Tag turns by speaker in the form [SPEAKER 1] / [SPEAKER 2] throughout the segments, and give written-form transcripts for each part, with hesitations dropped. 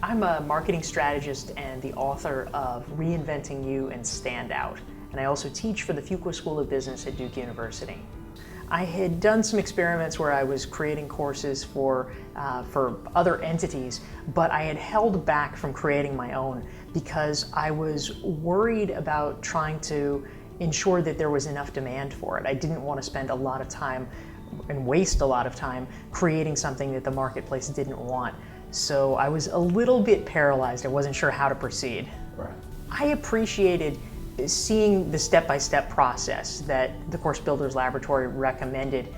[SPEAKER 1] I'm a marketing strategist and the author of Reinventing You and Stand Out, and I also teach for the Fuqua School of Business at Duke University. I had done some experiments where I was creating courses for other entities, but I had held back from creating my own because I was worried about trying to ensure that there was enough demand for it. I didn't want to spend a lot of time and waste a lot of time creating something that the marketplace didn't want. So I was a little bit paralyzed. I wasn't sure how to proceed.
[SPEAKER 2] Right.
[SPEAKER 1] I appreciated seeing the step-by-step process that the Course Builders Laboratory recommended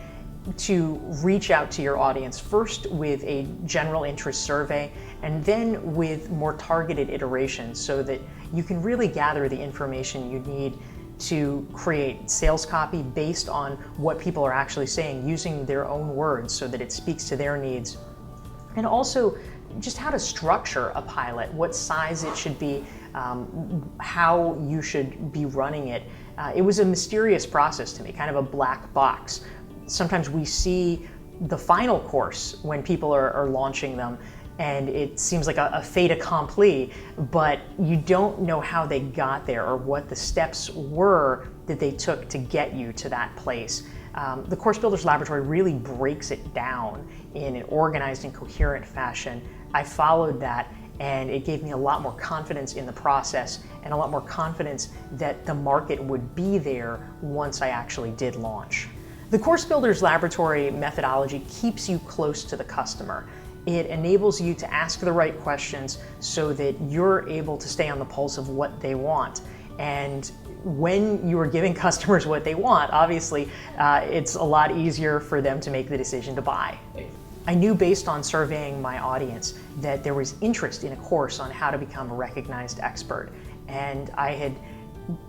[SPEAKER 1] to reach out to your audience, first with a general interest survey and then with more targeted iterations so that you can really gather the information you need to create sales copy based on what people are actually saying, using their own words so that it speaks to their needs. And also just how to structure a pilot, what size it should be, how you should be running it. It was a mysterious process to me, kind of a black box. Sometimes we see the final course when people are launching them, and it seems like a fait accompli, but you don't know how they got there or what the steps were that they took to get you to that place. The Course Builders Laboratory really breaks it down in an organized and coherent fashion. I followed that, and it gave me a lot more confidence in the process and a lot more confidence that the market would be there once I actually did launch. The Course Builders Laboratory methodology keeps you close to the customer. It enables you to ask the right questions so that you're able to stay on the pulse of what they want. And when you are giving customers what they want, obviously, it's a lot easier for them to make the decision to buy. I knew based on surveying my audience that there was interest in a course on how to become a recognized expert. And I had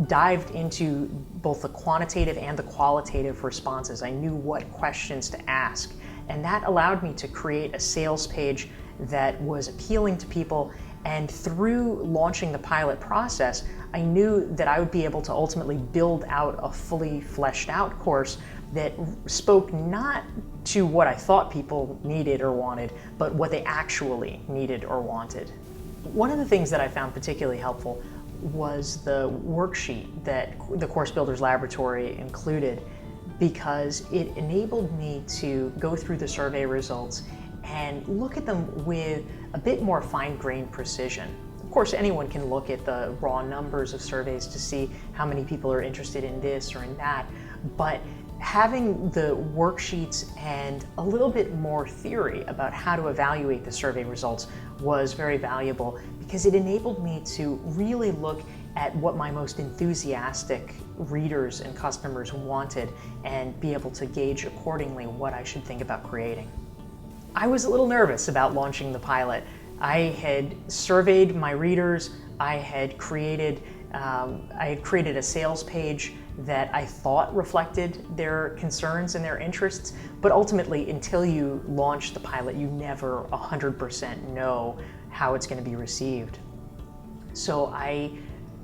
[SPEAKER 1] dived into both the quantitative and the qualitative responses. I knew what questions to ask. And that allowed me to create a sales page that was appealing to people. And through launching the pilot process, I knew that I would be able to ultimately build out a fully fleshed out course that spoke not to what I thought people needed or wanted, but what they actually needed or wanted. One of the things that I found particularly helpful was the worksheet that the Course Builders Laboratory included, because it enabled me to go through the survey results and look at them with a bit more fine-grained precision. Of course, anyone can look at the raw numbers of surveys to see how many people are interested in this or in that, but having the worksheets and a little bit more theory about how to evaluate the survey results was very valuable, because it enabled me to really look at what my most enthusiastic readers and customers wanted and be able to gauge accordingly what I should think about creating. I was a little nervous about launching the pilot. I had surveyed my readers. I had created a sales page that I thought reflected their concerns and their interests, but ultimately, until you launch the pilot, you never 100% know how it's going to be received. So I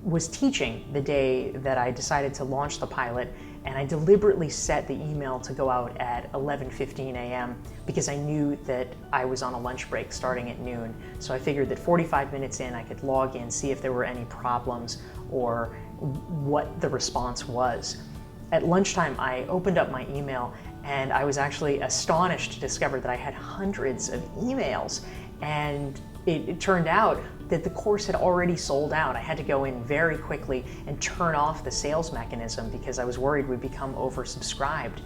[SPEAKER 1] was teaching the day that I decided to launch the pilot, and I deliberately set the email to go out at 11:15 a.m. because I knew that I was on a lunch break starting at noon. So I figured that 45 minutes in, I could log in, see if there were any problems or what the response was. At lunchtime, I opened up my email, and I was actually astonished to discover that I had hundreds of emails, and it turned out that the course had already sold out. I had to go in very quickly and turn off the sales mechanism because I was worried we'd become oversubscribed.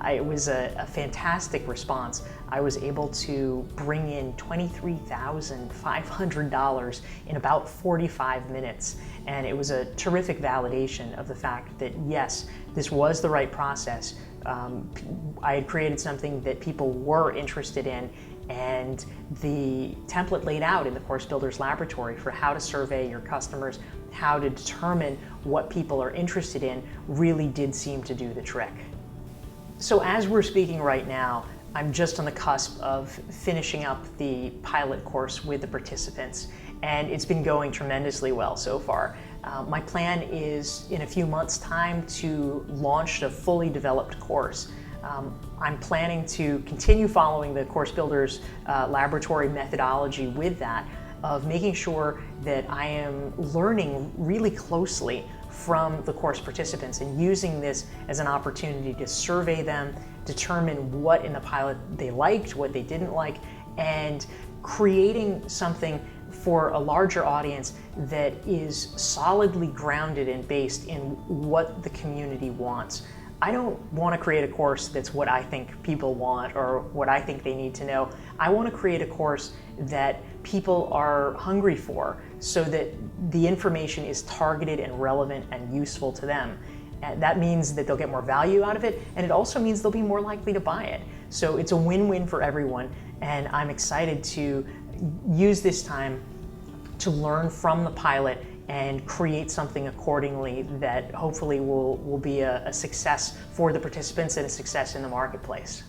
[SPEAKER 1] It was a fantastic response. I was able to bring in $23,500 in about 45 minutes. And it was a terrific validation of the fact that, yes, this was the right process. I had created something that people were interested in, and the template laid out in the Course Builders Laboratory for how to survey your customers, how to determine what people are interested in, really did seem to do the trick. So as we're speaking right now, I'm just on the cusp of finishing up the pilot course with the participants, and it's been going tremendously well so far. My plan is in a few months' time to launch a fully developed course. I'm planning to continue following the Course Builders Laboratory methodology with that, of making sure that I am learning really closely from the course participants and using this as an opportunity to survey them, determine what in the pilot they liked, what they didn't like, and creating something for a larger audience that is solidly grounded and based in what the community wants. I don't want to create a course that's what I think people want or what I think they need to know. I want to create a course that people are hungry for so that the information is targeted and relevant and useful to them. And that means that they'll get more value out of it, and it also means they'll be more likely to buy it. So it's a win-win for everyone, and I'm excited to use this time to learn from the pilot and create something accordingly that hopefully will be a success for the participants and a success in the marketplace.